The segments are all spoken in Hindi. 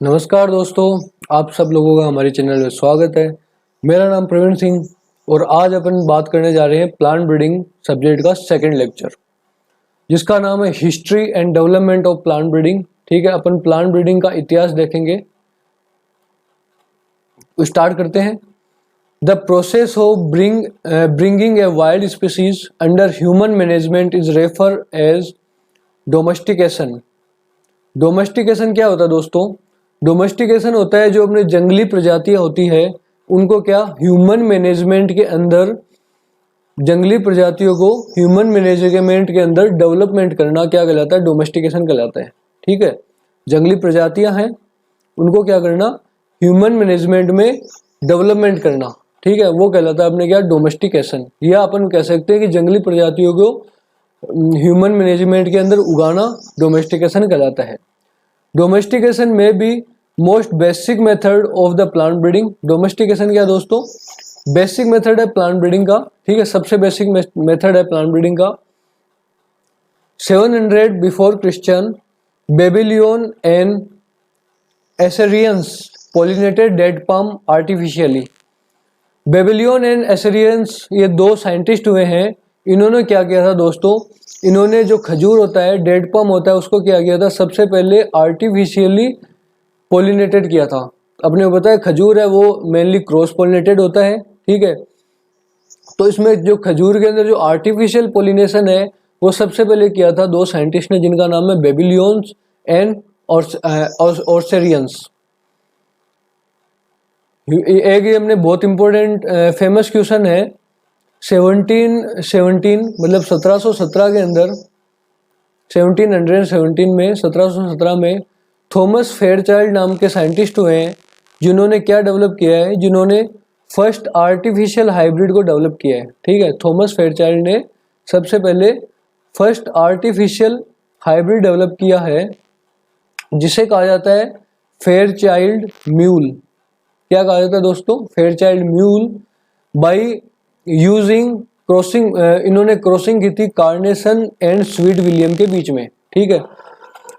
नमस्कार दोस्तों, आप सब लोगों का हमारे चैनल में स्वागत है। मेरा नाम प्रवीण सिंह और आज अपन बात करने जा रहे हैं प्लांट ब्रीडिंग सब्जेक्ट का सेकंड लेक्चर, जिसका नाम है history and development of plant breeding. ठीक है, अपन प्लांट ब्रीडिंग का इतिहास देखेंगे। स्टार्ट करते हैं। The process of bringing a wild species under human management is refer as domestication. Domestication क्या होता है दोस्तों? डोमेस्टिकेशन होता है जो अपने जंगली प्रजातियां होती है उनको क्या ह्यूमन मैनेजमेंट के अंदर, जंगली प्रजातियों को ह्यूमन मैनेजमेंट के अंदर डेवलपमेंट करना क्या कहलाता है? डोमेस्टिकेशन कहलाता है। ठीक है, जंगली प्रजातियां हैं उनको क्या करना? ह्यूमन मैनेजमेंट में डेवलपमेंट करना। ठीक है, वो कहलाता है अपने क्या? डोमेस्टिकेशन। या अपन कह सकते हैं कि जंगली प्रजातियों को ह्यूमन मैनेजमेंट के अंदर उगाना डोमेस्टिकेशन कहलाता है। डोमेस्टिकेशन में भी most basic method of the plant breeding. Domestication क्या दोस्तों? बेसिक मेथड है प्लांट ब्रीडिंग का। ठीक है, सबसे बेसिक मेथड है प्लांट ब्रीडिंग का। 700 before Christian, Babylon and Assyrians pollinated date palm artificially. Babylon and Assyrians ये दो साइंटिस्ट हुए हैं। इन्होंने क्या किया था दोस्तों? इन्होंने जो खजूर होता है, डेड पाम होता है, उसको क्या किया था? सबसे पहले आर्टिफिशियली पोलिनेटेड किया था। अपने को पता है खजूर है वो मेनली क्रॉस पोलिनेटेड होता है। ठीक है, तो इसमें जो खजूर के अंदर जो आर्टिफिशियल पोलिनेशन है वो सबसे पहले किया था दो साइंटिस्ट ने, जिनका नाम है बेबीलोन्स एंड ऑर्सेरियंस। एक ये हमने बहुत इंपॉर्टेंट फेमस क्वेश्चन है 1717 मतलब 1717 के अंदर, 1717 में 1717 में थॉमस फेयरचाइल्ड नाम के साइंटिस्ट हुए हैं जिन्होंने क्या डेवलप किया है? जिन्होंने फर्स्ट आर्टिफिशियल हाइब्रिड को डेवलप किया है। ठीक है, थॉमस फेयरचाइल्ड ने सबसे पहले फर्स्ट आर्टिफिशियल हाइब्रिड डेवलप किया है जिसे कहा जाता है फेयरचाइल्ड म्यूल। क्या कहा जाता है दोस्तों? Fairchild mule. By using crossing, इन्होंने क्रॉसिंग की थी कार्नेशन एंड स्वीट विलियम के बीच में। ठीक है,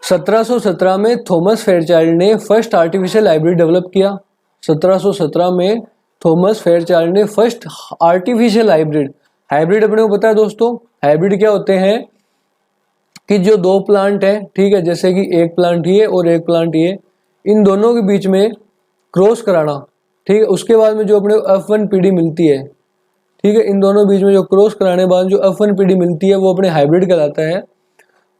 1717 में थॉमस फेयरचाइल्ड ने फर्स्ट आर्टिफिशियल हाइब्रिड डेवलप किया। 1717 में थॉमस फेयरचाइल्ड ने फर्स्ट आर्टिफिशियल हाइब्रिड अपने को पता है दोस्तों, हाइब्रिड क्या होते हैं कि जो दो प्लांट है, ठीक है, जैसे कि एक प्लांट ये और एक प्लांट ये, इन दोनों के बीच में क्रॉस कराना। ठीक है, उसके बाद में जो अपने F1 पीढ़ी मिलती है, ठीक है, इन दोनों बीच में जो क्रॉस कराने के बाद जो F1 पीढ़ी मिलती है वो अपने हाइब्रिड कहलाता है।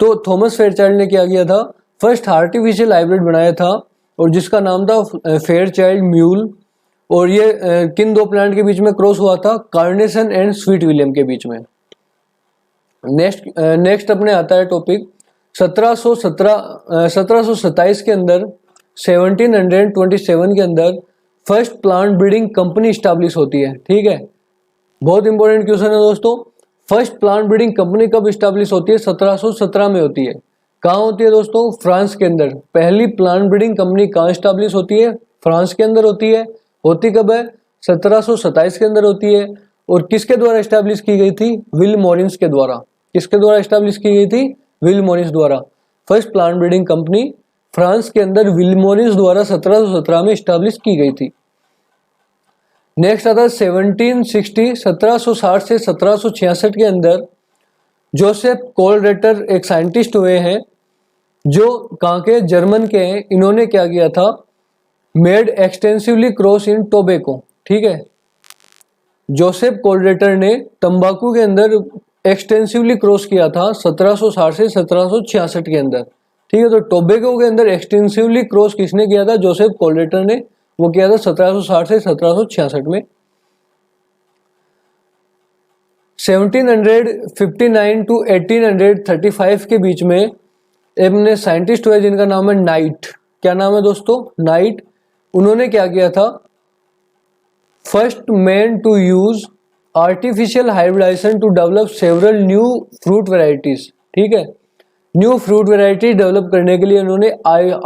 तो थॉमस फेयरचाइल्ड ने क्या किया था? फर्स्ट आर्टिफिशियल हाइब्रिड बनाया था और जिसका नाम था फेयरचाइल्ड म्यूल। और ये किन दो प्लांट के बीच में क्रॉस हुआ था? कार्नेशन एंड स्वीट विलियम के बीच में। नेक्स्ट अपने आता है टॉपिक 1727 के अंदर, 1727 के अंदर first plant breeding company establish होती है। ठीक है, बहुत इंपॉर्टेंट क्वेश्चन है दोस्तों। फर्स्ट प्लांट ब्रीडिंग कंपनी कब स्टैब्लिश होती है? 1717 में होती है। कहाँ होती है दोस्तों? फ्रांस के अंदर। पहली प्लांट ब्रीडिंग कंपनी कहाँ स्टैब्लिश होती है? फ्रांस के अंदर होती है। होती कब है? 1727 के अंदर होती है। और किसके द्वारा स्टैब्लिश की गई थी? विल मॉरिस के द्वारा। किसके द्वारा स्टैब्लिश की गई थी? विल मॉरिस द्वारा। First plant breeding company France के अंदर विल मॉरिस द्वारा 1717 में स्टैब्लिश की गई थी। नेक्स्ट आता है 1760 1760 से 1766 के अंदर जोसेफ कोलरेटर एक साइंटिस्ट हुए हैं जो कहाँ के? जर्मन के हैं। इन्होंने क्या किया था? Made extensively cross in tobacco. ठीक है, जोसेफ कोलरेटर ने तंबाकू के अंदर एक्सटेंसिवली क्रॉस किया था 1760 से 1766 के अंदर। ठीक है, तो टोबैको के अंदर एक्सटेंसिवली क्रॉस किसने किया था? जोसेफ कोलरेटर ने। वो किया था 1760 से 1766 में। 1759 टू 1835 के बीच में एक साइंटिस्ट हुए जिनका नाम है नाइट। क्या नाम है दोस्तों? नाइट। उन्होंने क्या किया था? First man to use artificial hybridization to develop several new fruit varieties. ठीक है, न्यू फ्रूट वेराइटी डेवलप करने के लिए उन्होंने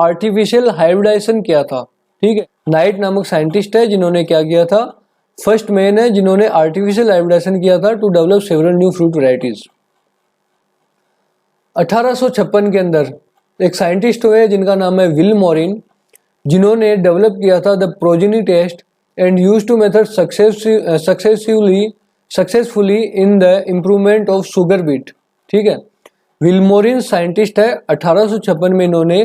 आर्टिफिशियल हाइब्रिडाइजेशन किया था। ठीक है, नाइट नामक साइंटिस्ट है जिन्होंने क्या किया था? फर्स्ट मैन है जिन्होंने आर्टिफिशियल हाइब्रिडाइजेशन किया था to develop several new fruit varieties. 1856 के अंदर एक साइंटिस्ट हुए जिनका नाम है विल मॉरिन। जिन्होंने डेवलप किया था the progeny test and use to method successfully in the improvement of sugar beet. ठीक है, विल्मोरिन साइंटिस्ट है, 1856 में इन्होंने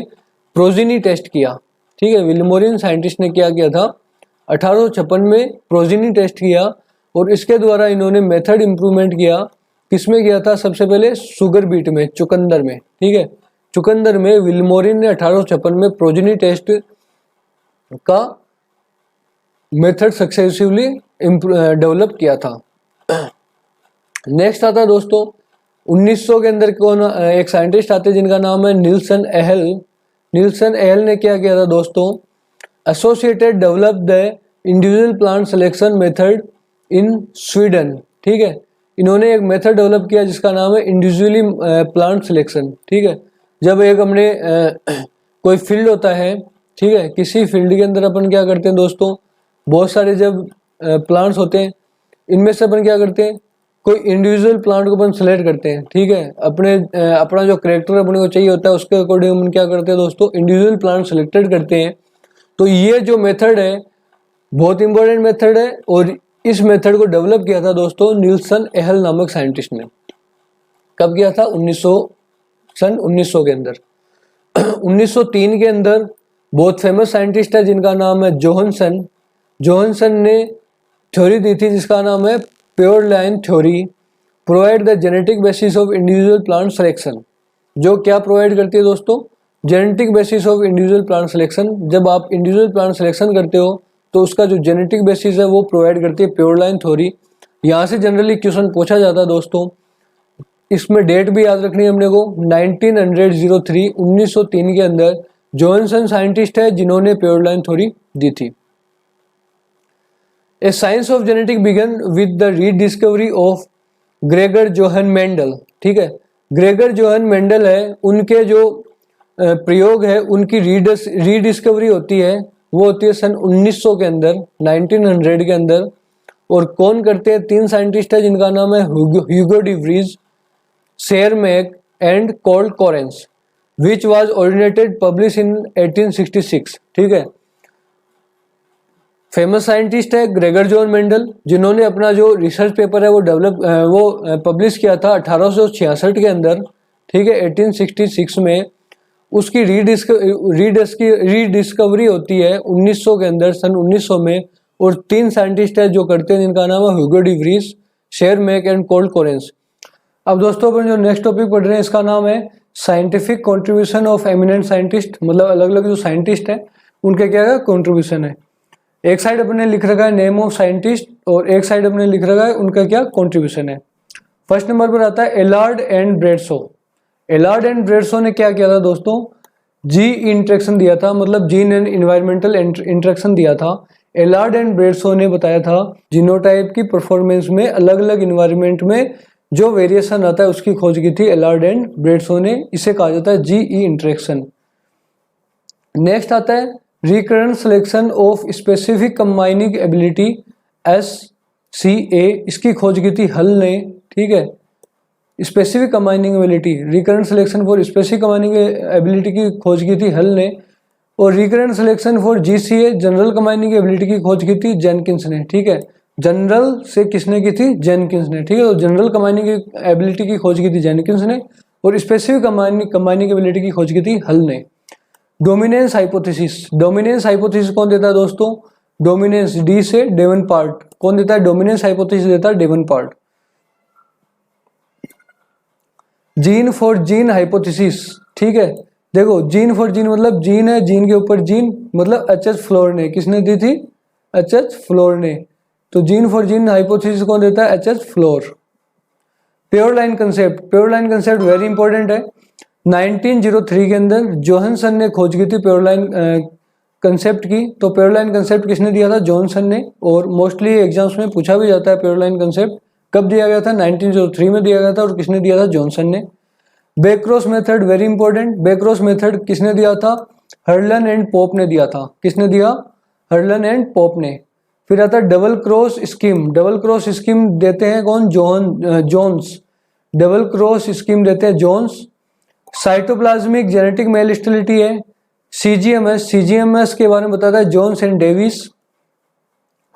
प्रोजेनी टेस्ट किया। ठीक है, विल्मोरिन साइंटिस्ट ने क्या किया था, 1856 में प्रोजेनी टेस्ट किया और इसके द्वारा इन्होंने मेथड इम्प्रूवमेंट किया। किसमें किया था, सबसे पहले शुगर बीट में, चुकंदर में। ठीक है, चुकंदर में विल्मोरिन ने 1856 में प्रोजेनी टेस्ट का मेथड सक्सेसिवली डेवलप किया था। नेक्स्ट आता है दोस्तों 1900 के अंदर कौन, एक साइंटिस्ट आते हैं जिनका नाम है निल्सन एहल। निल्सन एहल ने क्या किया था दोस्तों, associated develop the individual plant selection method in Sweden. ठीक है, इन्होंने एक मेथड डेवलप किया जिसका नाम है इंडिविजुअली प्लांट सिलेक्शन। ठीक है, जब एक हमने कोई फील्ड होता है, ठीक है, किसी फील्ड के अंदर अपन क्या करते हैं दोस्तों, बहुत सारे जब प्लांट्स होते हैं, इनमें से अपन क्या करते हैं, कोई इंडिविजुअल प्लांट को अपन सिलेक्ट करते हैं। ठीक है, अपना जो करेक्टर अपने को चाहिए होता है उसके अकॉर्डिंग अपन क्या करते हैं दोस्तों, इंडिविजुअल प्लांट सिलेक्टेड करते हैं। तो ये जो मेथड है बहुत इंपॉर्टेंट मेथड है और इस मेथड को डेवलप किया था दोस्तों निल्सन एहल नामक साइंटिस्ट ने। कब किया था, सन 1900 के अंदर। 1903 के अंदर बहुत फेमस साइंटिस्ट है जिनका नाम है जोहानसन। जोहानसन ने थ्योरी दी थी जिसका नाम है pure line theory, provide the genetic basis of individual plant selection. जो क्या प्रोवाइड करती है दोस्तों, genetic basis of individual plant selection. जब आप इंडिविजुअल प्लांट सिलेक्शन करते हो तो उसका जो जेनेटिक बेसिस है वो प्रोवाइड करती है प्योर लाइन थ्योरी। यहाँ से जनरली क्वेश्चन पूछा जाता है दोस्तों, इसमें डेट भी याद रखनी है हमने को, 1903 के अंदर जोहानसन साइंटिस्ट है जिन्होंने प्योर लाइन थ्योरी दी थी। A science of genetic began with the rediscovery of Gregor Johann Mendel. ठीक है, ग्रेगर जोहन मेंडल है, उनके जो प्रयोग है उनकी रीडिस्कवरी होती है, वो होती है सन 1900 के अंदर, 1900 के अंदर। और कौन करते हैं, 3 साइंटिस्ट है जिनका नाम है Hugo de Vries, Tschermak and Carl Correns, which was originated published in 1866। ठीक है, फेमस साइंटिस्ट है ग्रेगर जॉन मेंडल जिन्होंने अपना जो रिसर्च पेपर है वो पब्लिश किया था 1866 के अंदर। ठीक है, 1866 में उसकी रीडिस्कवरी होती है 1900 के अंदर, सन 1900 में। और 3 साइंटिस्ट है जो करते हैं जिनका नाम है Hugo de Vries, Tschermak and Carl Correns. अब दोस्तों अपन जो नेक्स्ट टॉपिक पढ़ रहे हैं इसका नाम है scientific contribution of eminent scientist, मतलब अलग अलग जो साइंटिस्ट है उनके क्या कंट्रीब्यूशन है। एक साइड अपने लिख रखा है नेम ऑफ साइंटिस्ट और एक साइड अपने लिख रखा है उनका क्या कंट्रीब्यूशन है। फर्स्ट नंबर पर आता है एलार्ड एंड ब्रेडशो। एलार्ड एंड ब्रेडशो ने क्या किया था दोस्तों, जी इंट्रैक्शन दिया था, मतलब जीन एंड इन्वायरमेंटल इंट्रैक्शन दिया था। एलार्ड एंड ब्रेडशो ने बताया था जीनोटाइप की परफॉर्मेंस में अलग अलग इन्वायरमेंट में जो वेरिएशन आता है उसकी खोज की थी एलार्ड एंड ब्रेडशो ने, इसे कहा जाता है जीई इंट्रैक्शन। नेक्स्ट आता है recurrent selection of specific combining ability SCA, इसकी खोज की थी हल ने। ठीक है, specific combining ability, recurrent selection for specific combining ability की खोज की थी हल ने। और recurrent selection for GCA, general combining ability की खोज की थी जेनकिंस ने। ठीक है, जनरल से किसने की थी, जेनकिंस ने। ठीक है, तो जनरल कंबाइनिंग एबिलिटी की खोज की थी जेनकिंस ने और स्पेसिफिक कंबाइनिंग एबिलिटी की खोज की थी हल ने। डोमिनेंस हाइपोथेसिस, डोमिनेंस हाइपोथेसिस कौन देता है दोस्तों, डोमिनेंस डी से डेवनपार्ट। कौन देता है, डोमिनेंस हाइपोथेसिस देता है Davenport. Gene for gene hypothesis. ठीक है, देखो जीन फॉर जीन मतलब जीन है, जीन के ऊपर जीन, मतलब H.H. फ्लोर ने, किसने दी थी, H.H. फ्लोर ने। तो जीन फॉर जीन हाइपोथेसिस कौन देता है, H.H. Floor. Pure line concept, pure line concept very important है। 1903 के अंदर जोहानसन ने खोज की थी प्योर लाइन कंसेप्ट की। तो प्योर लाइन कंसेप्ट किसने दिया था, जोहानसन ने। और मोस्टली एग्जाम्स में पूछा भी जाता है प्योर लाइन कंसेप्ट कब दिया गया था, 1903 में दिया गया था और किसने दिया था, जोहानसन ने। बेक्रॉस मेथड वेरी इंपॉर्टेंट, बेक्रॉस मेथड किसने दिया था, हर्लन एंड पोप ने दिया था। किसने दिया, हर्लन एंड पोप ने। फिर आता है double cross scheme, double cross scheme देते हैं कौन, जोन्स, डबल क्रॉस स्कीम देते हैं Jones. Cytoplasmic genetic male stability है, सीजीएमएस के बारे में बताता है Jones and Davis.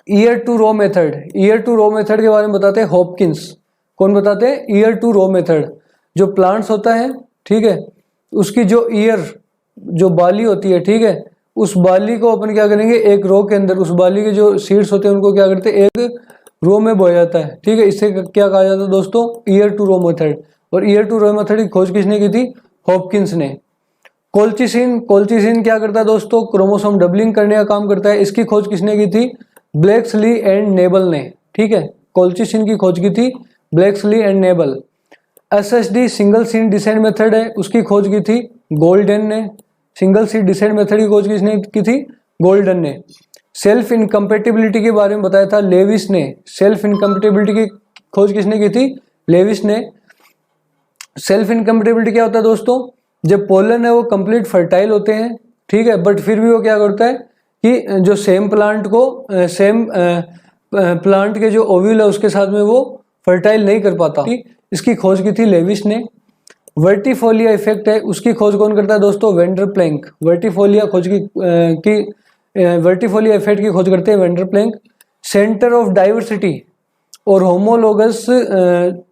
Ear to row method के बारे में बताते हैं हॉपकिंस। कौन बताते हैं? Ear to row method. जो प्लांट्स होता है, ठीक है, उसकी जो ईयर, जो बाली होती है, ठीक है, उस बाली को अपन क्या करेंगे, एक रो के अंदर उस बाली के जो सीड्स होते हैं उनको क्या करते हैं, एक रो में बोया जाता है, ठीक है। इससे क्या कहा जाता है दोस्तों? Ear to row method. और ईयर टू रो मेथड की खोज किसने की थी? हॉपकिंस ने। कोल्चिसिन क्या करता है दोस्तों? क्रोमोसोम डबलिंग करने का काम करता है। इसकी खोज किसने की थी? ब्लेक्सली एंड नेबल ने, ठीक है। कोल्चिसिन की खोज की थी Blakeslee and Nebel. SSD single seed descent method है, उसकी खोज की थी गोल्डन ने। सिंगल सीड डिसेंट मेथड की खोज किसने की थी? गोल्डन ने। सेल्फ इनकम्पेटिबिलिटी के बारे में बताया था लेविस ने। सेल्फ इनकम्पेटिबिलिटी की खोज किसने की थी? लेविस ने। सेल्फ इनकम्पेटिबिलिटी क्या होता है दोस्तों? जब पोलन है वो कंप्लीट फर्टाइल होते हैं, ठीक है, बट फिर भी वो क्या करता है कि जो सेम प्लांट को सेम प्लांट के जो ओव्यूल है उसके साथ में वो फर्टाइल नहीं कर पाता। इसकी खोज की थी लेविस ने। वर्टिफोलिया इफेक्ट है, उसकी खोज कौन करता है दोस्तों? Vendor Planck. वर्टिफोलिया इफेक्ट की खोज करते हैं Vander Plank. Centre of diversity और homologous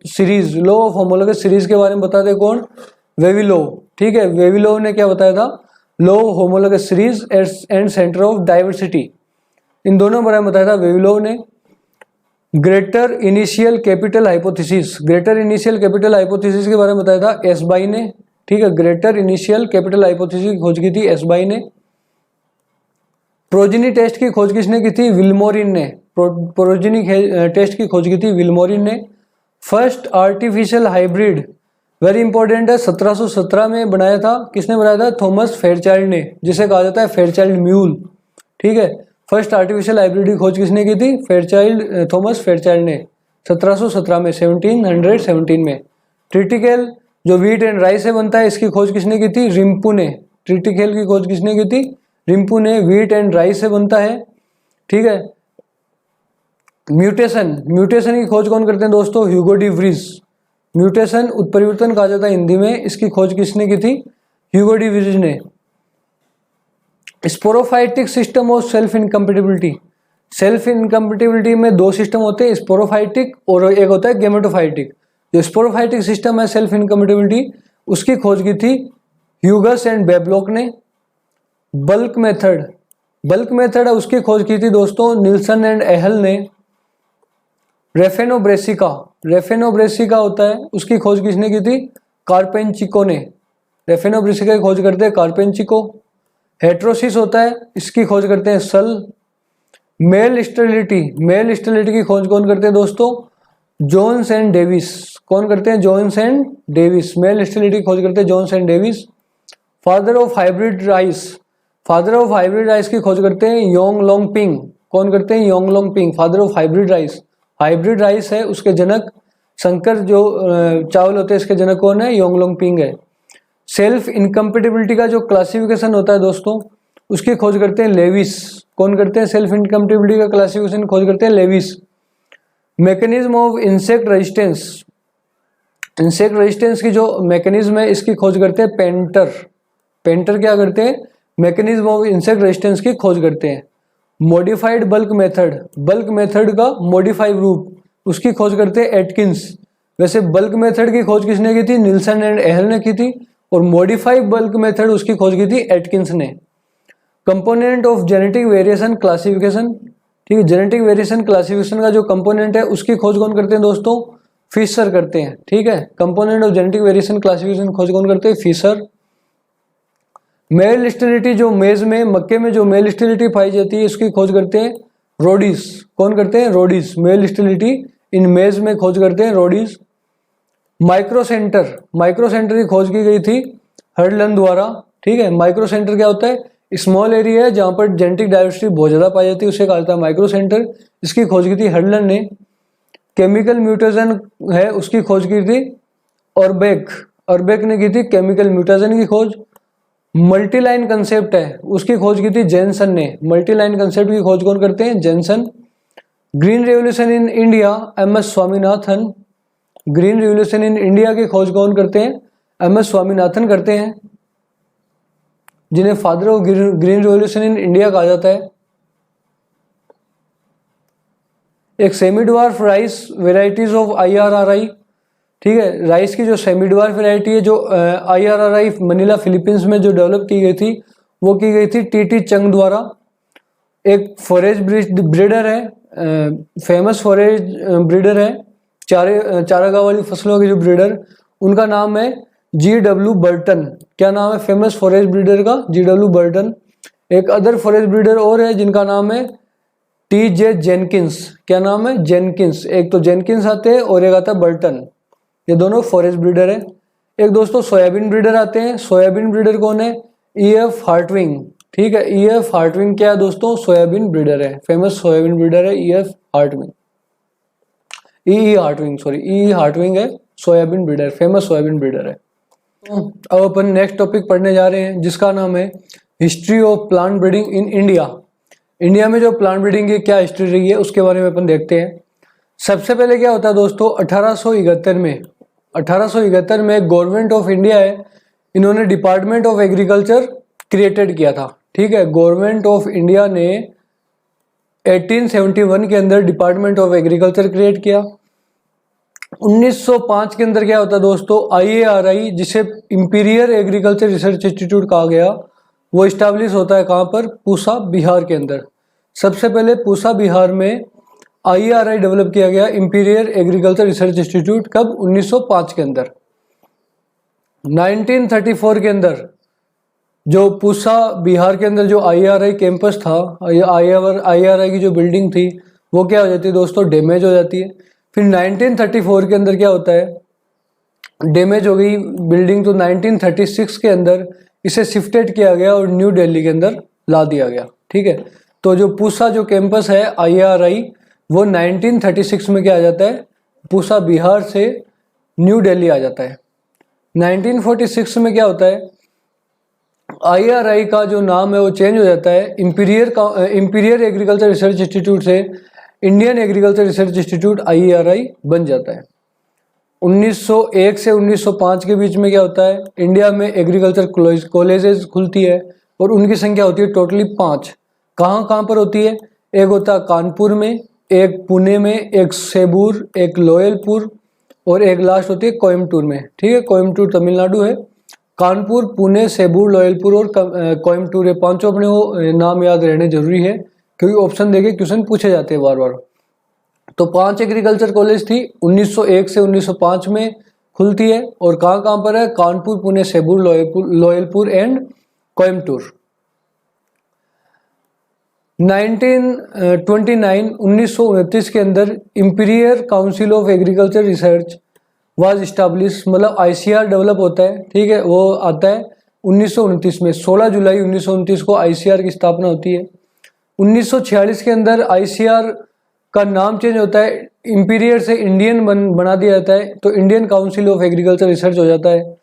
series, law of homologous series के बारे में बताते कौन? वेविलोव, ठीक है। वेविलोव ने क्या बताया था? Law of homologous series and centre of diversity, इन दोनों बारे में बताया था वेविलोव ने। Greater initial capital hypothesis, greater initial capital hypothesis के बारे में बताया था एसबाई ने, ठीक है। ग्रेटर इनिशियल कैपिटल हाइपोथेसिस की खोज की थी एसबाई ने। प्रोजेनी टेस्ट की खोज किसने की थी? विल्मोरिन ने। प्रोजेनी टेस्ट की खोज की थी विल्मोरिन ने। First artificial hybrid, very important है, 1717 में बनाया था। किसने बनाया था? थॉमस फेयरचाइल्ड ने, जिसे कहा जाता है फेयरचाइल्ड म्यूल, ठीक है। फर्स्ट आर्टिफिशियल हाइब्रिड की खोज किसने की थी? थॉमस फेयरचाइल्ड ने 1717 में, 1717 में। ट्रिटिकेल जो व्हीट एंड राइस से बनता है, इसकी खोज किसने की थी? रिम्पू ने। ट्रिटिकेल की खोज किसने की थी? रिम्पू ने। व्हीट एंड राइस से बनता है, ठीक है। म्यूटेशन की खोज कौन करते हैं दोस्तों? ह्यूगो डी व्रीज। म्यूटेशन उत्परिवर्तन कहा जाता है हिंदी में, इसकी खोज किसने की थी? ह्यूगो डी व्रीज ने। Sporophytic system of self incompatibility, self incompatibility में दो सिस्टम होते हैं, स्पोरोफाइटिक और एक होता है गेमेटोफाइटिक। जो स्पोरोफाइटिक सिस्टम है सेल्फ इनकम्पेटिबिलिटी, उसकी खोज की थी ह्यूगस एंड बेबलॉक ने। बल्क मेथड है, उसकी खोज की थी दोस्तों निल्सन एंड एहल ने। रेफेनोब्रेसिका होता है, उसकी खोज किसने की थी? कार्पेंचिको ने। रेफेनोब्रेसिका की खोज करते हैं कार्पेंचिको। हेट्रोसिस होता है, इसकी खोज करते हैं सल। मेल स्टेरिलिटी की खोज कौन करते हैं दोस्तों? Jones and Davis. कौन करते हैं? Jones and Davis. Male sterility की खोज करते हैं Jones and Davis. Father of hybrid rice की खोज करते हैं योंग लोंग पिंग। कौन करते हैं? Yong long ping, father of hybrid rice है, उसके जनक संकर जो चावल होते हैं इसके जनक कौन है? योंग लोंग पिंग है। सेल्फ इनकम्पेटिबिलिटी का जो क्लासिफिकेशन होता है दोस्तों, उसकी खोज करते हैं लेविस। कौन करते हैं? सेल्फ इनकम्पेटिबिलिटी का क्लासिफिकेशन खोज करते हैं Lewis. Mechanism of insect resistance की जो मैकेनिज्म है इसकी खोज करते हैं पेंटर क्या करते हैं? मैकेनिज्म ऑफ इंसेक्ट रेजिस्टेंस की खोज करते हैं। मॉडिफाइड बल्क मेथड का मॉडिफाइड रूप, उसकी खोज करते हैं एटकिंस। वैसे बल्क मेथड की खोज किसने की थी? निल्सन एंड एहल ने की थी, और मॉडिफाइड बल्क मेथड उसकी खोज की थी एटकिंस ने। Component of genetic variation classification, ठीक है, जेनेटिक वेरिएशन क्लासिफिकेशन का जो कंपोनेंट है उसकी खोज कौन करते हैं दोस्तों? फिशर करते हैं, ठीक है। Component of genetic variation classification खोज कौन करते हैं? फिशर। मेल स्टेरिलिटी, जो मेज में मक्के में जो मेल स्टेरिलिटी पाई जाती है उसकी खोज करते हैं रोडिस। कौन करते हैं? रोडिस। मेल स्टेरिलिटी इन मेज में खोज करते हैं रोडिस। माइक्रोसेंटर की खोज की गई थी हर्डलन द्वारा, ठीक है। माइक्रोसेंटर क्या होता है? स्मॉल एरिया है जहां पर जेनेटिक डाइवर्सिटी बहुत ज्यादा पाई जाती है, उसे कहा जाता है माइक्रोसेंटर। इसकी खोज की थी हर्डलन ने। केमिकल म्यूटेशन है, उसकी खोज की थी ऑरबेक ने की थी केमिकल म्यूटेशन की खोज। मल्टीलाइन कंसेप्ट है, उसकी खोज की थी जेनसन ने। मल्टीलाइन कंसेप्ट की खोज कौन करते हैं? Jensen. Green revolution in India, MS Swaminathan. Green revolution in India की खोज कौन करते हैं? MS स्वामीनाथन करते हैं। जिन्हें father of green revolution in India कहा जाता है। एक semi dwarf rice varieties of IRRI, ठीक है, राइस की जो सेमी ड्वार्फ वेराइटी है जो IRRI मनीला फिलीपींस में जो डेवलप की गई थी वो की गई थी TT चंग द्वारा। एक फॉरेज ब्रीडर है, फेमस फॉरेज ब्रीडर है, चारागाह वाली फसलों के जो ब्रीडर, उनका नाम है GW बर्टन। क्या नाम है फेमस फॉरेज ब्रीडर का? GW Burton. एक अदर फॉरेज ब्रीडर और है जिनका नाम है TJ जेनकिंस। क्या नाम है? जेनकिंस। एक तो जेनकिंस आते हैं और एक आता है बर्टन, ये दोनों फॉरेस्ट ब्रीडर है। एक दोस्तों सोयाबीन ब्रीडर आते हैं। सोयाबीन ब्रीडर कौन है? EF हार्टविंग, ठीक है। EF हार्टविंग क्या है दोस्तों? सोयाबीन ब्रीडर है, फेमस सोयाबीन ब्रीडर है EF Hartwig. EE Hartwig, sorry, EE Hartwig है soybean breeder, famous soybean breeder है। तो अब अपन नेक्स्ट टॉपिक पढ़ने जा रहे हैं जिसका नाम है history of plant breeding in India. India में जो प्लांट ब्रीडिंग की क्या हिस्ट्री रही है उसके बारे में अपन देखते हैं। सबसे पहले क्या होता है दोस्तों, 1871 में गवर्नमेंट ऑफ इंडिया है, इन्होंने डिपार्टमेंट ऑफ एग्रीकल्चर क्रिएटेड किया था, ठीक है। गवर्नमेंट ऑफ इंडिया ने 1871 के अंदर डिपार्टमेंट ऑफ एग्रीकल्चर क्रिएट किया। 1905 के अंदर क्या होता है दोस्तों, IARI, जिसे इंपीरियल एग्रीकल्चर रिसर्च इंस्टीट्यूट कहा गया, वो इस्टेब्लिश होता है कहाँ पर? पूसा, बिहार के अंदर। सबसे पहले पूसा बिहार में IARI डेवलप किया गया, इंपीरियल एग्रीकल्चर रिसर्च इंस्टीट्यूट। कब? 1905 के अंदर। 1934 के अंदर जो पूसा बिहार के अंदर जो IARI कैंपस था, IARI की जो बिल्डिंग थी वो क्या हो जाती है दोस्तों? डैमेज हो जाती है। फिर 1934 के अंदर क्या होता है? डैमेज हो गई बिल्डिंग, तो 1936 के अंदर इसे शिफ्टेड किया गया और न्यू दिल्ली के अंदर ला दिया गया, ठीक है। तो जो पूसा जो कैंपस है IARI, वो 1936 में क्या आ जाता है? पूसा बिहार से न्यू दिल्ली आ जाता है। 1946 में क्या होता है? IARI का जो नाम है वो चेंज हो जाता है, इंपीरियल एग्रीकल्चर रिसर्च इंस्टीट्यूट से Indian agriculture research institute IARI बन जाता है। 1901 से 1905 के बीच में क्या होता है? इंडिया में एग्रीकल्चर कॉलेजेस खुलती है और उनकी संख्या होती है टोटली 5। कहाँ कहाँ पर होती है? एक होता है कानपुर में, एक पुणे में, एक सेबूर, एक लोयलपुर और एक लास्ट होती है कोयम्बटूर में, ठीक है। कोयम्बटूर तमिलनाडु है। कानपुर, पुणे, सेबूर, लोयलपुर और कोयम्बटूर, ये पांचों अपने को नाम याद रहने जरूरी है क्योंकि ऑप्शन देके क्वेश्चन पूछे जाते हैं बार बार। तो 5 एग्रीकल्चर कॉलेज थी, 1901 से 1905 में खुलती है और कहाँ कहाँ पर है? कानपुर, पुणे, सेबूर, लोयलपुर एंड कोयम्बटूर। 1929 के अंदर imperial council of agriculture research was establish, मतलब ICR डेवलप होता है, ठीक है। वो आता है 1929 में, 16 जुलाई 1929 को ICR की स्थापना होती है। 1946 के अंदर ICR का नाम चेंज होता है, इंपीरियल से इंडियन बना दिया जाता है, तो Indian council of agriculture research हो जाता है।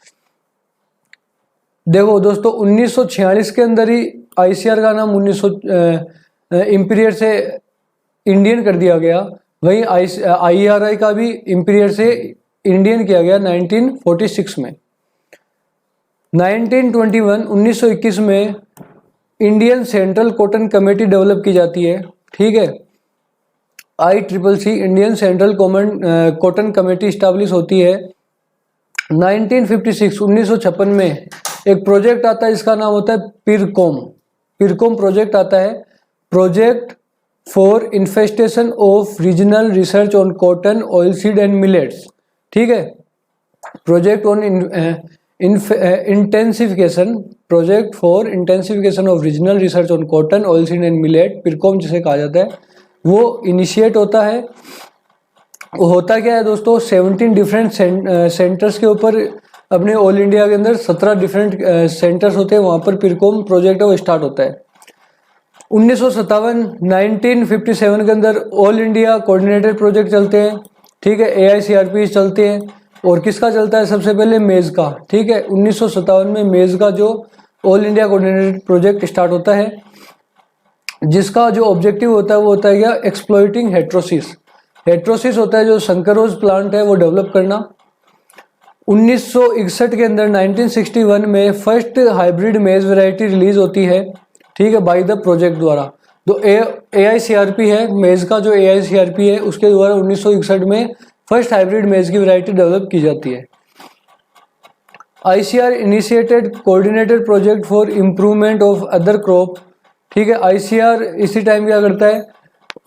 देखो दोस्तों, 1946 के अंदर ही ICR का नाम इंपीरियल से इंडियन कर दिया गया, वहीं IARI का भी इंपीरियल से इंडियन किया गया 1946 में। 1921 में Indian central cotton committee develop की जाती है, ठीक है। ICCC Indian central cotton committee establish होती है। 1956 में एक प्रोजेक्ट आता है, इसका नाम होता है पिरकॉम प्रोजेक्ट आता है, project for infestation of regional research on cotton, oil seed and millets, ठीक है। Project on project for intensification of regional research on cotton, oil seed and millet, PIRCOM जिसे कहा जाता है, वो इनिशिएट होता है। होता क्या है दोस्तों, 17 डिफरेंट सेंटर्स के ऊपर अपने ऑल इंडिया के अंदर 17 डिफरेंट सेंटर्स होते हैं, वहाँ पर पिरकॉम प्रोजेक्ट है वो स्टार्ट होता है। 1957 के अंदर ऑल इंडिया कोऑर्डिनेटेड प्रोजेक्ट चलते हैं, ठीक है। AICRP चलते हैं और किसका चलता है? सबसे पहले मेज का, ठीक है। 1957 में मेज का जो all India coordinated project start होता है, जिसका जो ऑब्जेक्टिव होता है वो होता है क्या? एक्सप्लॉइटिंग हेट्रोसिस होता है, जो संकरोज प्लांट है वो डेवलप करना। 1961 के अंदर 1961 में फर्स्ट हाइब्रिड मेज वैरायटी रिलीज होती है, ठीक है, बाय द प्रोजेक्ट द्वारा। तो AICRP है, मेज का जो AICRP है उसके द्वारा 1961 में फर्स्ट हाइब्रिड मेज की वैरायटी डेवलप की जाती है। ICR initiated coordinated project for improvement of other crop, ठीक है। ICR इसी टाइम क्या करता है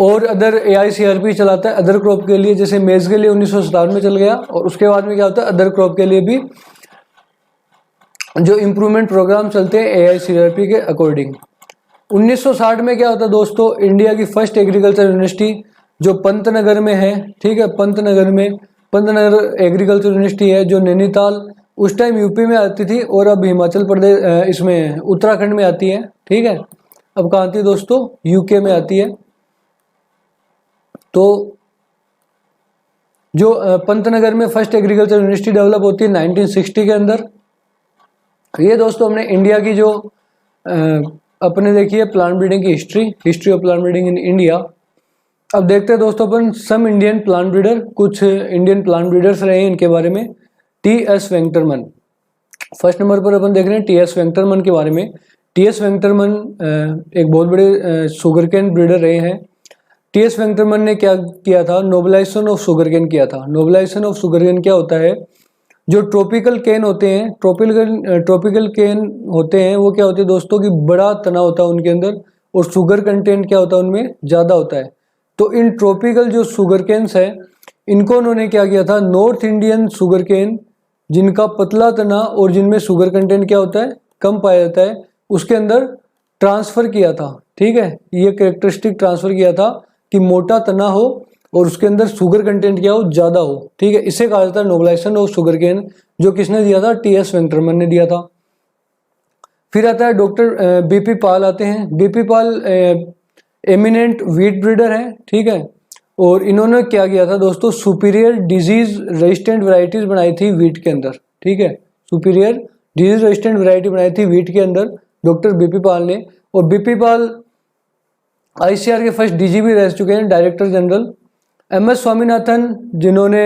और अदर AICRP चलाता है अदर क्रॉप के लिए, जैसे मेज के लिए 1957 में चल गया, और उसके बाद में क्या होता है अदर क्रॉप के लिए भी जो इम्प्रूवमेंट प्रोग्राम चलते हैं AICRP के अकॉर्डिंग। 1960 में क्या होता है दोस्तों, इंडिया की फर्स्ट एग्रीकल्चर यूनिवर्सिटी जो पंतनगर में है, ठीक है, पंतनगर एग्रीकल्चर यूनिवर्सिटी है जो नैनीताल, उस टाइम यूपी में आती थी और अब हिमाचल प्रदेश इसमें उत्तराखंड में आती है, ठीक है। अब कहाँ आती है दोस्तों, यूके में आती है। तो जो पंतनगर में फर्स्ट एग्रीकल्चर यूनिवर्सिटी डेवलप होती है 1960 के अंदर। ये दोस्तों हमने इंडिया की जो अपने देखी है प्लांट ब्रीडिंग की history of plant breeding in India. अब देखते हैं दोस्तों अपन सम इंडियन प्लांट ब्रीडर, कुछ इंडियन प्लांट ब्रीडर्स रहे हैं इनके बारे में। TS वेंकटरमन, फर्स्ट नंबर पर अपन देख रहे हैं TS वेंकटरमन के बारे में। TS वेंकटरमन एक बहुत बड़े शुगर केन ब्रीडर रहे हैं। TS वेंकटरमन ने क्या किया था, नोबलाइजेशन ऑफ शुगर केन किया था। नोबलाइजेशन ऑफ शुगर केन क्या होता है, जो ट्रॉपिकल केन होते हैं, ट्रॉपिकल केन होते हैं वो क्या होते हैं दोस्तों कि बड़ा तना होता है उनके अंदर और शुगर कंटेंट क्या होता है उनमें ज़्यादा होता है। तो इन ट्रॉपिकल जो शुगर केन्स है इनको उन्होंने क्या किया था, नॉर्थ इंडियन शुगर केन जिनका पतला तना और जिनमें शुगर कंटेंट क्या होता है कम पाया जाता है, उसके अंदर ट्रांसफ़र किया था, ठीक है। ये कैरेक्टरिस्टिक ट्रांसफ़र किया था कि मोटा तना हो और उसके अंदर शुगर कंटेंट क्या हो, ज़्यादा हो, ठीक है। इसे कहा जाता है नोबलाइजेशन ऑफ शुगर केन, जो किसने दिया था, TS वेंकटरमन ने दिया था। फिर आता है डॉक्टर BP पाल आते हैं। BP पाल एमिनेंट वीट ब्रीडर है, ठीक है। और इन्होंने क्या किया था दोस्तों, सुपीरियर डिजीज रेजिस्टेंट वैरायटीज बनाई थी वीट के अंदर, ठीक है। सुपीरियर डिजीज रेजिस्टेंट वैरायटी बनाई थी वीट के अंदर डॉक्टर BP पाल ने। और BP पाल ICR के फर्स्ट DGP रह चुके हैं, डायरेक्टर जनरल। MS स्वामीनाथन जिन्होंने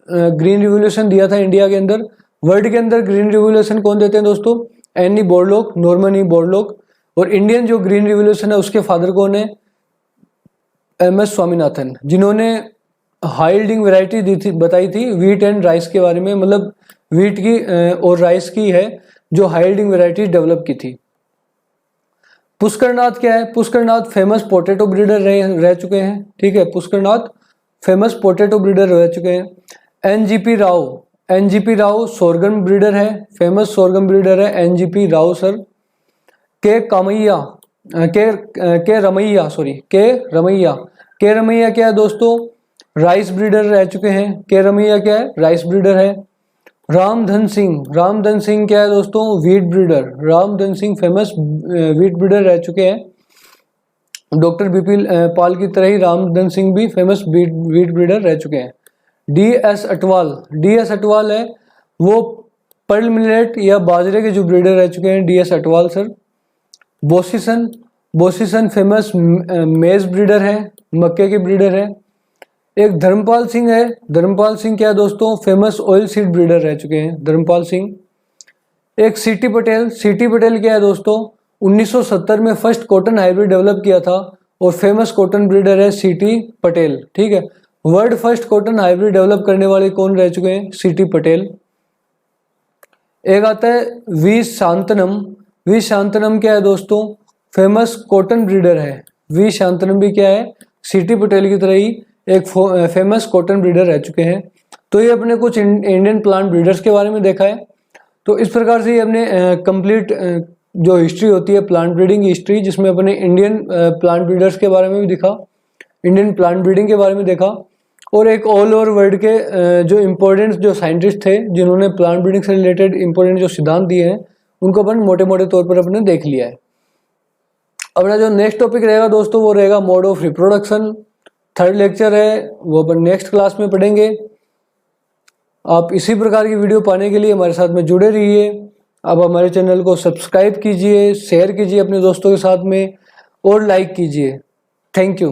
ग्रीन रिवोल्यूशन दिया था इंडिया के अंदर। वर्ल्ड के अंदर ग्रीन रिवोल्यूशन कौन देते हैं दोस्तों, any Borlaug, Norman E Borlaug. और इंडियन जो ग्रीन रिवोल्यूशन है उसके फादर कौन है, MS स्वामीनाथन, जिन्होंने हाई यील्डिंग वैरायटी दी थी, बताई थी वीट एंड राइस के बारे में, मतलब वीट की और राइस की है जो हाई यील्डिंग वैरायटी डेवलप की थी। पुष्करनाथ क्या है, पुष्करनाथ फेमस पोटैटो ब्रीडर रह चुके हैं, ठीक है। पुष्करनाथ फेमस पोटैटो ब्रीडर रह चुके हैं। NGP राव सोरगम ब्रीडर है, फेमस सोरगम ब्रीडर है NGP राव सर। के रमैया क्या है दोस्तों, राइस ब्रीडर रह चुके हैं। के रमैया क्या है, राइस ब्रीडर है। रामधन सिंह क्या है दोस्तों, wheat breeder. Ramdhan Singh famous wheat breeder रह चुके हैं। डॉक्टर BP पाल की तरह ही रामधन सिंह भी फेमस वीट ब्रीडर रह चुके हैं। DS अटवाल है वो पर्ल मिलेट या बाजरे के जो ब्रीडर रह चुके हैं, DS अटवाल सर। बोसीसन फेमस मेज ब्रीडर है, मक्के के ब्रीडर है। एक धर्मपाल सिंह है, धर्मपाल सिंह क्या है दोस्तों, फेमस ऑयल सीड ब्रीडर रह चुके हैं धर्मपाल सिंह। एक सीटी पटेल क्या है दोस्तों, 1970 में फर्स्ट कॉटन हाइब्रिड डेवलप किया था और फेमस कॉटन ब्रीडर है सीटी पटेल, ठीक है। World first cotton hybrid develop करने वाले कौन रह चुके हैं, सीटी पटेल। एक आता है वी शांतनम क्या है दोस्तों, फेमस कॉटन ब्रीडर है। वी शांतनम भी क्या है, सीटी पटेल की तरह ही एक फेमस कॉटन ब्रीडर रह चुके हैं। तो ये अपने कुछ इंडियन प्लांट ब्रीडर्स के बारे में देखा है। तो इस प्रकार से ये अपने कंप्लीट जो हिस्ट्री होती है प्लांट ब्रीडिंग की हिस्ट्री, जिसमें अपने इंडियन प्लांट ब्रीडर्स के बारे में भी दिखा, इंडियन प्लांट ब्रीडिंग के बारे में देखा, और एक ऑल ओवर वर्ल्ड के जो इम्पोर्टेंट जो साइंटिस्ट थे जिन्होंने प्लांट ब्रीडिंग से रिलेटेड इम्पोर्टेंट जो सिद्धांत दिए हैं उनको अपन मोटे मोटे तौर पर अपने देख लिया है। अपना जो नेक्स्ट टॉपिक रहेगा दोस्तों वो रहेगा mode of reproduction. Third lecture है वो अपन नेक्स्ट क्लास में पढ़ेंगे। आप इसी प्रकार की वीडियो पाने के लिए हमारे साथ में जुड़े रहिए। आप हमारे चैनल को सब्सक्राइब कीजिए, शेयर कीजिए अपने दोस्तों के साथ में और लाइक कीजिए। Thank you.